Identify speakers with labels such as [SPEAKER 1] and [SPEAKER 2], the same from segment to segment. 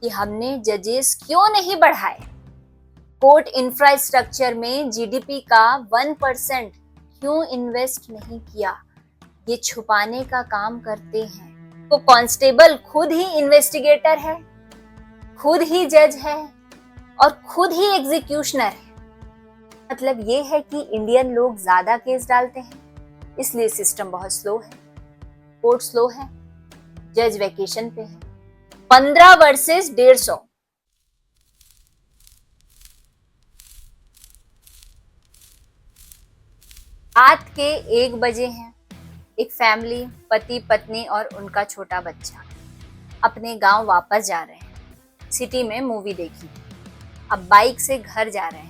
[SPEAKER 1] कि हमने जजेस क्यों नहीं बढ़ाए, कोर्ट इंफ्रास्ट्रक्चर में जीडीपी का 1% क्यों इन्वेस्ट नहीं किया, ये छुपाने का काम करते हैं। तो कांस्टेबल खुद ही इन्वेस्टिगेटर है, खुद ही जज है और खुद ही एग्जीक्यूशनर है। मतलब ये है कि इंडियन लोग ज्यादा केस डालते हैं, इसलिए सिस्टम बहुत स्लो है, कोर्ट स्लो है, जज वेकेशन पे है। 15 वर्सेस 150। रात के 1 बजे हैं। एक फैमिली, पति पत्नी और उनका छोटा बच्चा अपने गांव वापस जा रहे हैं। सिटी में मूवी देखी, अब बाइक से घर जा रहे हैं।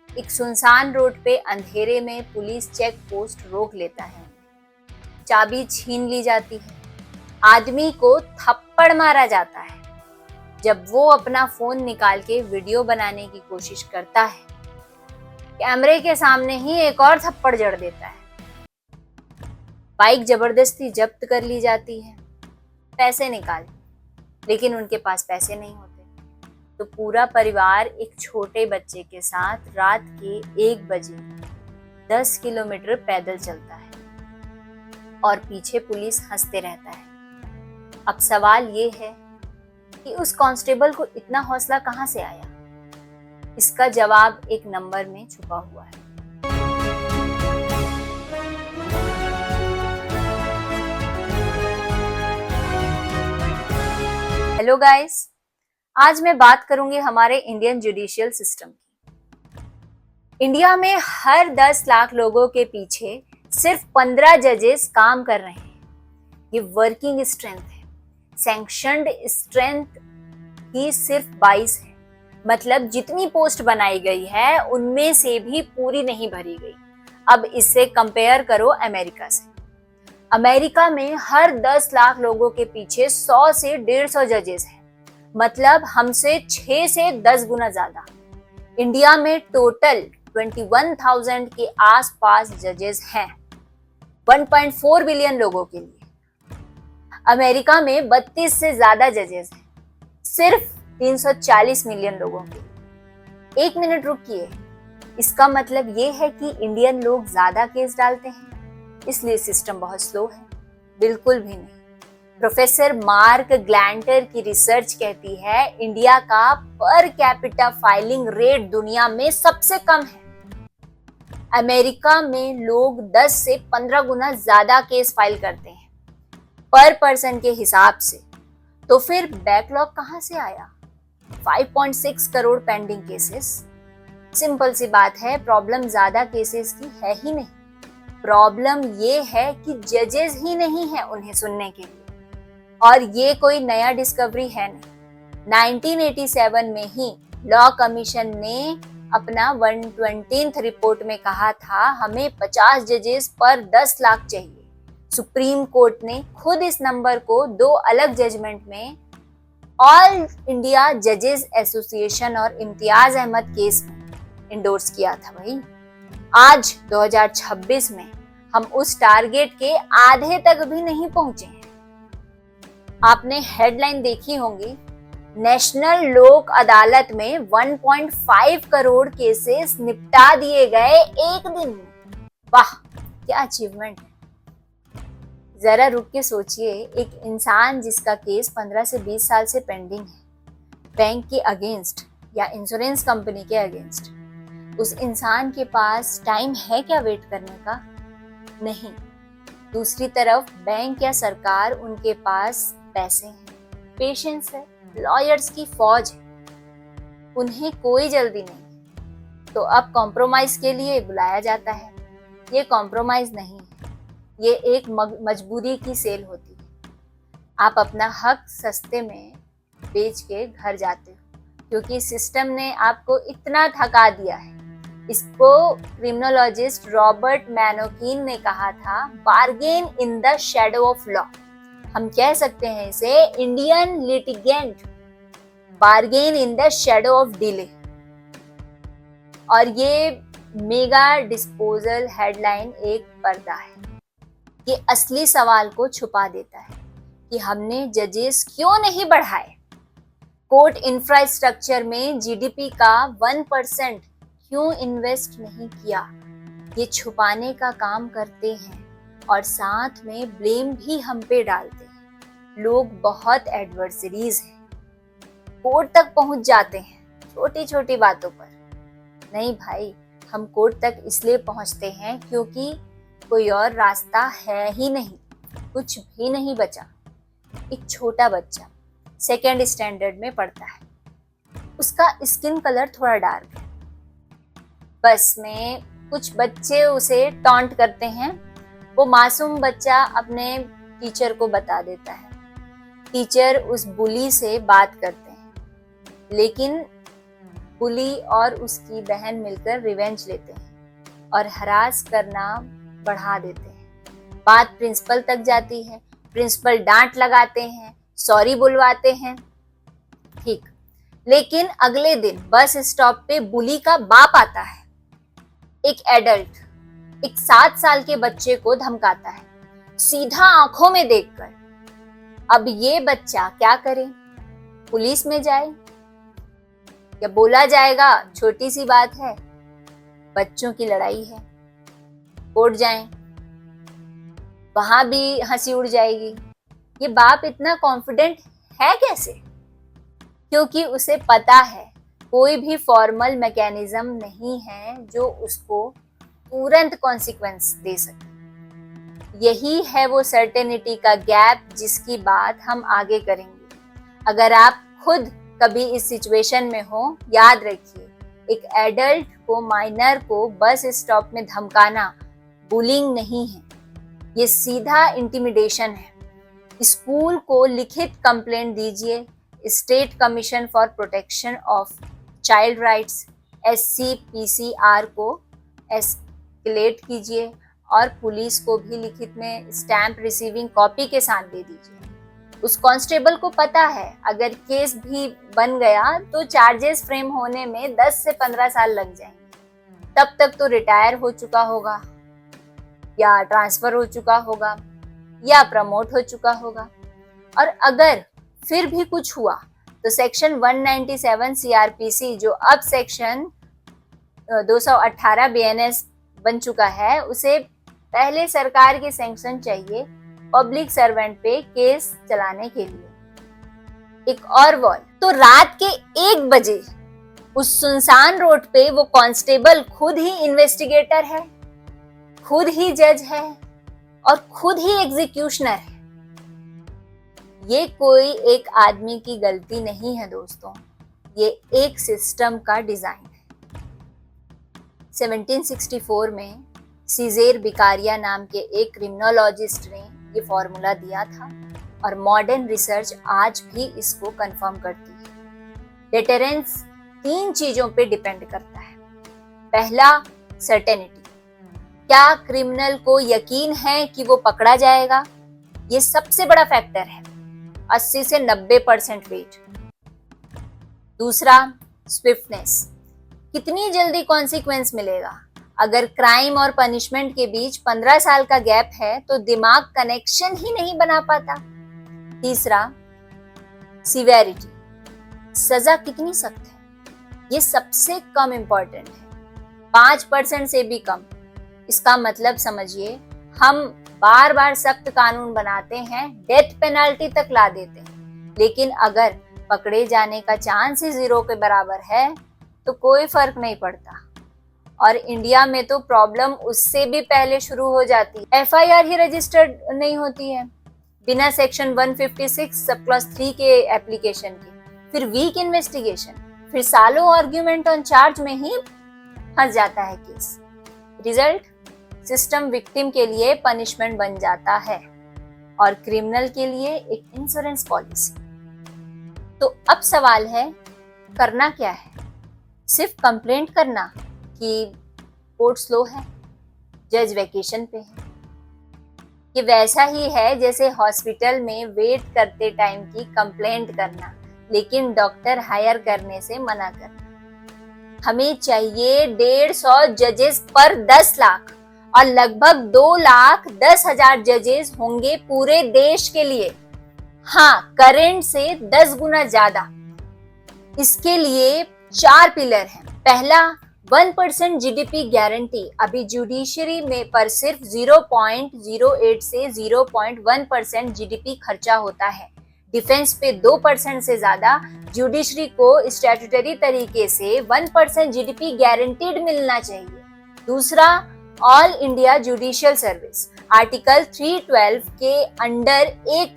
[SPEAKER 1] एक सुनसान रोड पे अंधेरे में पुलिस चेक पोस्ट रोक लेता है। चाबी छीन ली जाती है, आदमी को थप्पड़ मारा जाता है। जब वो अपना फोन निकाल के वीडियो बनाने की कोशिश करता है, कैमरे के सामने ही एक और थप्पड़ जड़ देता है। बाइक जबरदस्ती जब्त कर ली जाती है, पैसे निकाल, लेकिन उनके पास पैसे नहीं होते। तो पूरा परिवार एक छोटे बच्चे के साथ रात के 1 बजे 10 किलोमीटर पैदल चलता है और पीछे पुलिस हंसते रहता है। अब सवाल ये है कि उस कांस्टेबल को इतना हौसला कहां से आया? इसका जवाब एक नंबर में छुपा हुआ है। हेलो गाइस, आज मैं बात करूंगी हमारे इंडियन जुडिशियल सिस्टम की। इंडिया में हर 10 लाख लोगों के पीछे सिर्फ 15 जजेस काम कर रहे हैं। ये वर्किंग स्ट्रेंथ है। सैंक्शनड स्ट्रेंथ ही सिर्फ 22 है। मतलब जितनी पोस्ट बनाई गई है उनमें से भी पूरी नहीं भरी गई। अब इससे कंपेयर करो अमेरिका से। अमेरिका में हर 10 लाख लोगों के पीछे 100 से 150 जजेस हैं। मतलब हमसे 6 से 10 गुना ज्यादा। इंडिया में टोटल 21,000 के आसपास जजेस हैं 1.4 बिलियन लोगों के लिए। अमेरिका में 32 से ज्यादा जजेस हैं सिर्फ 340 मिलियन लोगों के। 1 मिनट रुकिए, इसका मतलब ये है कि इंडियन लोग ज्यादा केस डालते हैं, इसलिए सिस्टम बहुत स्लो है? बिल्कुल भी नहीं। प्रोफेसर मार्क ग्लैंटर की रिसर्च कहती है इंडिया का पर कैपिटा फाइलिंग रेट दुनिया में सबसे कम है। अमेरिका में लोग 10 से 15 गुना ज्यादा केस फाइल करते हैं पर पर्सन के हिसाब से। तो फिर बैकलॉग कहां से आया? 5.6 करोड़ पेंडिंग केसेस। सिंपल सी बात है, प्रॉब्लम ज्यादा केसेस की है ही नहीं। प्रॉब्लम ये है कि जजेस ही नहीं है उन्हें सुनने के लिए। और ये कोई नया डिस्कवरी है नहीं। 1987 में ही लॉ कमीशन ने अपना 120th रिपोर्ट में कहा था हमें 50 जजेस पर 10 लाख चाहिए। सुप्रीम कोर्ट ने खुद इस नंबर को 2 अलग जजमेंट में ऑल इंडिया जजेस एसोसिएशन और इम्तियाज अहमद केस में इंडोर्स किया था। भाई आज 2026 में हम उस टारगेट के आधे तक भी नहीं पहुंचे हैं। आपने हेडलाइन देखी होंगी, नेशनल लोक अदालत में 1.5 करोड़ केसेस निपटा दिए गए एक दिन में। वाह, क्या अचीवमेंट है। जरा रुक के सोचिए, एक इंसान जिसका केस 15 से 20 साल से पेंडिंग है बैंक के अगेंस्ट या इंश्योरेंस कंपनी के अगेंस्ट, उस इंसान के पास टाइम है क्या वेट करने का? नहीं। दूसरी तरफ बैंक या सरकार, उनके पास पैसे हैं, पेशेंस है, लॉयर्स की फौज है, उन्हें कोई जल्दी नहीं। तो अब कॉम्प्रोमाइज के लिए बुलाया जाता है। ये कॉम्प्रोमाइज नहीं है, ये एक मजबूरी की सेल होती है। आप अपना हक सस्ते में बेच के घर जाते हो क्योंकि सिस्टम ने आपको इतना थका दिया है। इसको क्रिमिनोलॉजिस्ट रॉबर्ट मैनोकिन ने कहा था, bargain in the shadow of law. हम कह सकते हैं इसे Indian litigant bargain in the shadow of delay. और ये मेगा डिस्पोजल हेडलाइन एक पर्दा है। ये असली सवाल को छुपा देता है कि हमने जजेस क्यों नहीं बढ़ाए। कोर्ट इंफ्रास्ट्रक्चर में जीडीपी का 1% क्यों इन्वेस्ट नहीं किया, ये छुपाने का काम करते हैं और साथ में ब्लेम भी हम पे डालते हैं। लोग बहुत एडवर्सरीज हैं, कोर्ट तक पहुंच जाते हैं छोटी छोटी बातों पर। नहीं भाई, हम कोर्ट तक इसलिए पहुंचते हैं क्योंकि कोई और रास्ता है ही नहीं, कुछ भी नहीं बचा। एक छोटा बच्चा सेकेंड स्टैंडर्ड में पढ़ता है, उसका स्किन कलर थोड़ा डार्क है। बस में कुछ बच्चे उसे टॉन्ट करते हैं, वो मासूम बच्चा अपने टीचर को बता देता है। टीचर उस बुली से बात करते हैं, लेकिन बुली और उसकी बहन मिलकर रिवेंज लेते हैं और हरास करना बढ़ा देते हैं। बात प्रिंसिपल तक जाती है, प्रिंसिपल डांट लगाते हैं, सॉरी बुलवाते हैं। ठीक, लेकिन अगले दिन बस स्टॉप पे बुली का बाप आता है। एक एडल्ट एक 7 साल के बच्चे को धमकाता है, सीधा आंखों में देखकर। अब ये बच्चा क्या करे? पुलिस में जाए या बोला जाएगा छोटी सी बात है, बच्चों की लड़ाई है, कोर्ट जाएं, वहां भी हंसी उड़ जाएगी। ये बाप इतना कॉन्फिडेंट है कैसे? क्योंकि उसे पता है कोई भी फॉर्मल मैकेनिज्म नहीं है जो उसको तुरंत कॉन्सिक्वेंस दे सके। यही है वो सर्टेनिटी का गैप जिसकी बात हम आगे करेंगे। अगर आप खुद कभी इस सिचुएशन में हो, याद रखिए, एक एडल्ट को माइनर को बस स्टॉप में धमकाना बुलिंग नहीं है, ये सीधा इंटिमिडेशन है। स्कूल को लिखित कंप्लेंट दीजिए, state commission for protection of child rights SCPCR को एस्केलेट कीजिए और पुलिस को भी लिखित में स्टैंप रिसीविंग कॉपी के साथ दे दीजिए। उस कांस्टेबल को पता है अगर केस भी बन गया तो चार्जेस फ्रेम होने में 10 से 15 साल लग जाएंगे। तब तक तो रिटायर हो चुका होगा या ट्रांसफर हो चुका होगा या प्रमोट हो चुका होगा। और अगर फिर भी कुछ हुआ तो सेक्शन 197 CRPC, जो अब सेक्शन 218 BNS बन चुका है, उसे पहले सरकार की सैंक्शन चाहिए पब्लिक सर्वेंट पे केस चलाने के लिए। एक और वॉल तो रात के 1 बजे उस सुनसान रोड पे वो कांस्टेबल खुद ही इन्वेस्टिगेटर है, खुद ही जज है और खुद ही एग्जीक्यूशनर है। ये कोई एक आदमी की गलती नहीं है दोस्तों, ये एक सिस्टम का डिजाइन है। 1764 में सीजेर बिकारिया नाम के एक क्रिमिनोलॉजिस्ट ने ये फॉर्मूला दिया था और मॉडर्न रिसर्च आज भी इसको कंफर्म करती है। डेटरेंस 3 चीजों पे डिपेंड करता है। पहला, सर्टेनिटी, क्या क्रिमिनल को यकीन है कि वो पकड़ा जाएगा? ये सबसे बड़ा फैक्टर है, 80 से 90% वेट। दूसरा, स्विफ्टनेस, कितनी जल्दी कॉन्सिक्वेंस मिलेगा। अगर क्राइम और पनिशमेंट के बीच 15 साल का गैप है तो दिमाग कनेक्शन ही नहीं बना पाता। तीसरा, सिवेरिटी, सजा कितनी सख्त है। ये सबसे कम इंपॉर्टेंट है, 5% से भी कम। इसका मतलब समझिए, हम बार बार सख्त कानून बनाते हैं, डेथ पेनल्टी तक ला देते हैं, लेकिन अगर पकड़े जाने का चांस ही 0 के बराबर है तो कोई फर्क नहीं पड़ता। और इंडिया में तो प्रॉब्लम उससे भी पहले शुरू हो जाती है, FIR ही रजिस्टर्ड नहीं होती है बिना सेक्शन 156 सब क्लॉज 3 के एप्लीकेशन के। फिर वीक इन्वेस्टिगेशन, फिर सालों आर्ग्यूमेंट ऑन चार्ज में ही फंस जाता है केस। रिजल्ट, सिस्टम विक्टिम के लिए पनिशमेंट बन जाता है और क्रिमिनल के लिए एक इंश्योरेंस पॉलिसी। तो अब सवाल है, करना क्या है? सिर्फ कंप्लेंट करना कि कोर्ट स्लो है, जज वैकेशन पे है? ये वैसा ही है जैसे हॉस्पिटल में वेट करते टाइम की कंप्लेंट करना लेकिन डॉक्टर हायर करने से मना करना। हमें चाहिए 150 जजेस पर 10 लाख और लगभग 2,10,000 जजेस होंगे पूरे देश के लिए। हाँ, करंट से 10 गुना ज्यादा। इसके लिए 4 पिलर हैं। पहला, 1% जीडीपी गारंटी। अभी जुडिशरी में पर सिर्फ 0.08 से 0.1% जीडीपी खर्चा होता है। डिफेंस पे 2% से ज्यादा। जुडिशरी को स्टैट्यूटरी तरीके से 1% जीडीपी गारंटीड मिलना चाहिए। दूसरा, all India judicial service. Article 312 के अंडर एक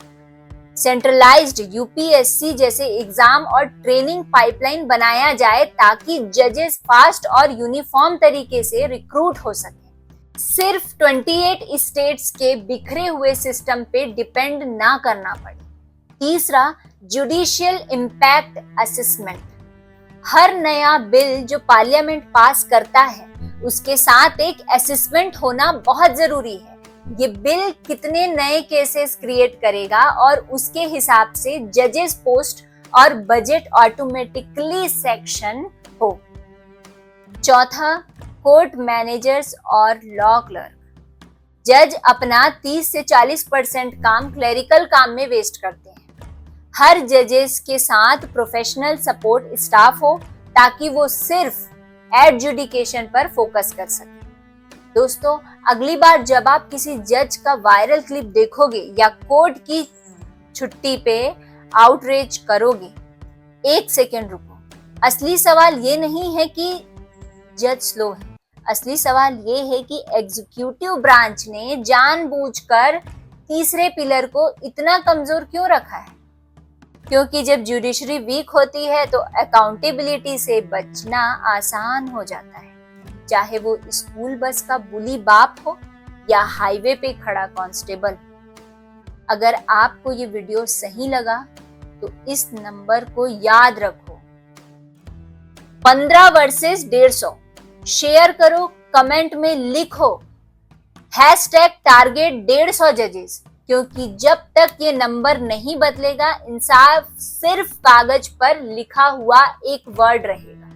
[SPEAKER 1] सेंट्रलाइज्ड यूपीएससी जैसे एग्जाम और ट्रेनिंग पाइपलाइन बनाया जाए ताकि जजेस फास्ट और यूनिफॉर्म तरीके से रिक्रूट हो सके। सिर्फ 28 स्टेट्स के बिखरे हुए सिस्टम पे डिपेंड ना करना पड़े। तीसरा, जुडिशियल इम्पैक्ट असेसमेंट। हर नया बिल जो पार्लियामेंट पास करता है उसके साथ एक असेसमेंट होना बहुत जरूरी है। ये बिल कितने नए केसेस क्रिएट करेगा और उसके हिसाब से जजेस पोस्ट और बजट ऑटोमेटिकली सेक्शन हो। चौथा, कोर्ट मैनेजर्स और लॉ क्लर्क। जज अपना 30 से 40% काम क्लेरिकल काम में वेस्ट करते हैं। हर जजेस के साथ प्रोफेशनल सपोर्ट स्टाफ हो ताकि वो सिर्फ एडजुडिकेशन पर फोकस कर सके। दोस्तों, अगली बार जब आप किसी जज का वायरल क्लिप देखोगे या कोर्ट की छुट्टी पे आउटरीच करोगे, 1 सेकेंड रुको। असली सवाल ये नहीं है कि जज स्लो है। असली सवाल ये है कि एग्जीक्यूटिव ब्रांच ने जानबूझकर तीसरे पिलर को इतना कमजोर क्यों रखा है। क्योंकि जब जुडिशरी वीक होती है तो अकाउंटेबिलिटी से बचना आसान हो जाता है, चाहे वो स्कूल बस का बुली बाप हो या हाईवे पे खड़ा कांस्टेबल। अगर आपको ये वीडियो सही लगा तो इस नंबर को याद रखो, 15 वर्सेस 150। शेयर करो, कमेंट में लिखो #टारगेट 150 जजेस, क्योंकि जब तक ये नंबर नहीं बदलेगा इंसाफ सिर्फ कागज पर लिखा हुआ एक वर्ड रहेगा।